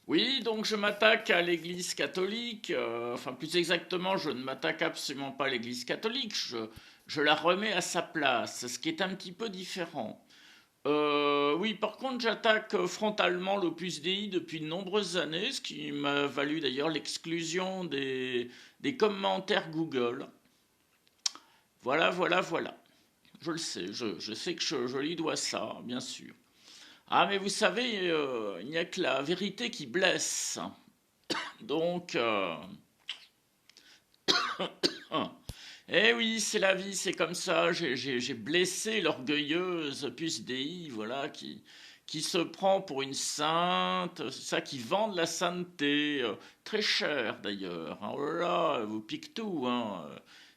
Oui, donc je m'attaque à l'Église catholique. Enfin, plus exactement, je ne m'attaque absolument pas à l'Église catholique. Je la remets à sa place, ce qui est un petit peu différent. Oui, par contre, j'attaque frontalement l'Opus Dei depuis de nombreuses années, ce qui m'a valu d'ailleurs l'exclusion des commentaires Google. Voilà, voilà, voilà. Je le sais, je sais que je lui dois ça, bien sûr. Ah, mais vous savez, il n'y a que la vérité qui blesse. Donc, eh oui, c'est la vie, c'est comme ça. J'ai blessé l'orgueilleuse Puce Dei, voilà, qui se prend pour une sainte, c'est ça, qui vend de la sainteté, très cher d'ailleurs, hein. Oh là là, elle vous pique tout, hein.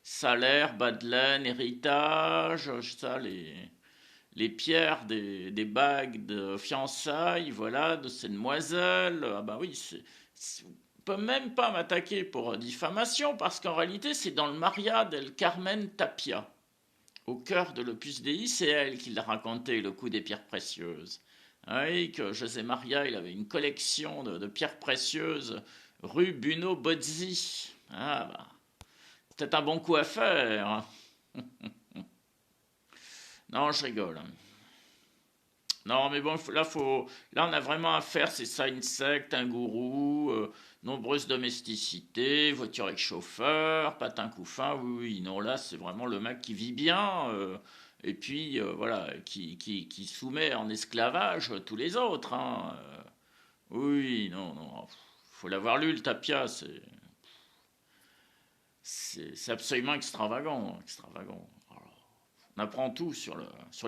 Salaire, bas de laine, héritage, ça, les pierres des bagues de fiançailles, voilà, de ces demoiselles. Ah bah oui, on peut même pas m'attaquer pour diffamation parce qu'en réalité, c'est dans le Maria del Carmen Tapia. Au cœur de l'Opus Dei, c'est elle qui l'a raconté, le coup des pierres précieuses. Ah oui, que José Maria, il avait une collection de pierres précieuses rue Buno Bozzi. Ah bah, c'était un bon coup à faire, hein. Non, je rigole. Non, mais bon, là, on a vraiment affaire, c'est ça, une secte, un gourou, nombreuse domesticité, voiture avec chauffeur, patin couffin, oui, oui, non, là, c'est vraiment le mec qui vit bien, et puis, voilà, qui soumet en esclavage tous les autres, hein. Oui, non, non, faut l'avoir lu, le Tapia, c'est absolument extravagant, extravagant. On apprend tout sur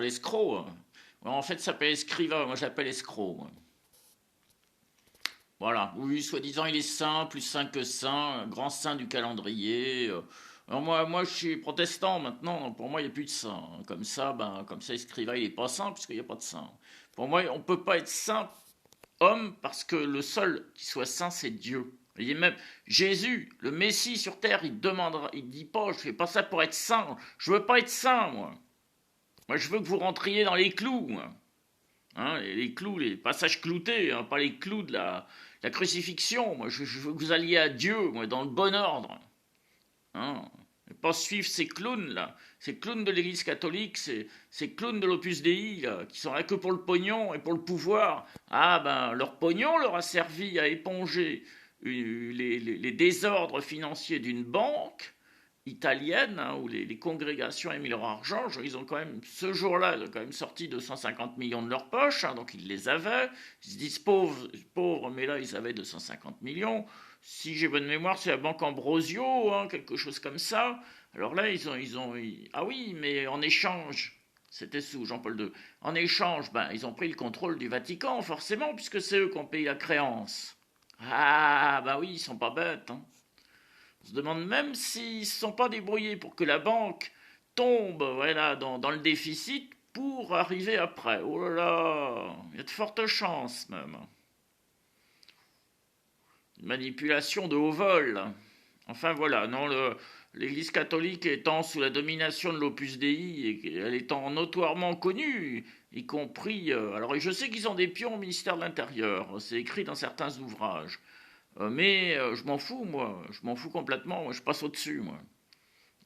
l'escroc, hein. Ouais, en fait, ça s'appelle escriva, moi j'appelle escroc, moi. Voilà, oui, soi-disant il est saint, plus saint que saint, grand saint du calendrier. Alors moi, je suis protestant maintenant, donc pour moi il n'y a plus de saint. Comme ça, escriva il est pas saint puisqu'il n'y a pas de saint. Pour moi, on ne peut pas être saint homme parce que le seul qui soit saint, c'est Dieu. Il est même Jésus, le Messie sur terre, il demandera, il dit pas, je fais pas ça pour être saint. Je veux pas être saint, moi. Moi, je veux que vous rentriez dans les clous, moi. Hein, les clous, les passages cloutés, hein, pas les clous de la crucifixion. Moi, je veux que vous alliez à Dieu, moi, dans le bon ordre. Hein. Et pas suivre ces clowns là, ces clowns de l'Église catholique, ces clowns de l'Opus Dei là, qui sont là que pour le pognon et pour le pouvoir. Ah ben, leur pognon leur a servi à éponger les désordres financiers d'une banque italienne, hein, où les congrégations ont mis leur argent. Ils ont quand même, ce jour-là, ils ont quand même sorti 250 millions de leur poche, hein, donc ils les avaient. Ils se disent pauvres, pauvres, mais là ils avaient 250 millions. Si j'ai bonne mémoire, c'est la banque Ambrosio, hein, quelque chose comme ça. Alors là, ah oui, mais en échange, c'était sous Jean-Paul II. En échange, ben, ils ont pris le contrôle du Vatican, forcément, puisque c'est eux qui ont payé la créance. Ah, bah oui, ils sont pas bêtes, hein. On se demande même s'ils ne se sont pas débrouillés pour que la banque tombe, voilà, dans le déficit pour arriver après. Oh là là, il y a de fortes chances même. Une manipulation de haut vol. Enfin voilà, non, l'Église catholique étant sous la domination de l'Opus Dei et elle étant notoirement connue, y compris. Alors je sais qu'ils ont des pions au ministère de l'Intérieur, c'est écrit dans certains ouvrages. Mais je m'en fous, moi. Je m'en fous complètement. Moi, je passe au-dessus, moi.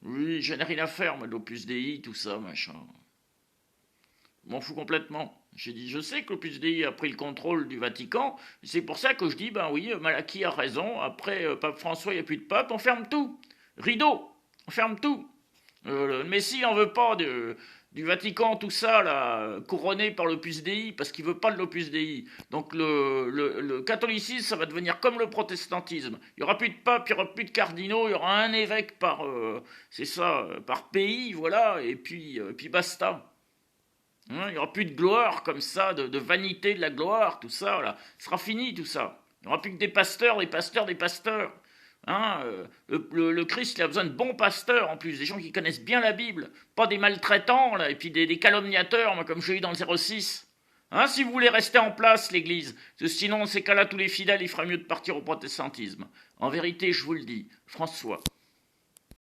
Oui, je n'ai rien à faire, moi, de l'Opus Dei, tout ça, machin. Je m'en fous complètement. J'ai dit, je sais que l'Opus Dei a pris le contrôle du Vatican. C'est pour ça que je dis, ben oui, Malachie a raison. Après, Pape François, il n'y a plus de pape. On ferme tout. Rideau. On ferme tout. Le Messie en veut pas du Vatican, tout ça, là, couronné par l'Opus Dei, parce qu'il veut pas de l'Opus Dei. Donc le catholicisme, ça va devenir comme le protestantisme. Il y aura plus de pape, il y aura plus de cardinaux, il y aura un évêque par, c'est ça, par pays, voilà, et puis basta. Hein, il n'y aura plus de gloire comme ça, de vanité de la gloire, tout ça, là. Ce sera fini, tout ça. Il n'y aura plus que des pasteurs, des pasteurs, des pasteurs. Hein, le Christ, il a besoin de bons pasteurs, en plus, des gens qui connaissent bien la Bible, pas des maltraitants, là, et puis des calomniateurs, moi, comme j'ai eu dans le 06. Hein, si vous voulez rester en place, l'Église, parce que sinon, dans ces cas-là, tous les fidèles, il ferait mieux de partir au protestantisme. En vérité, je vous le dis, François,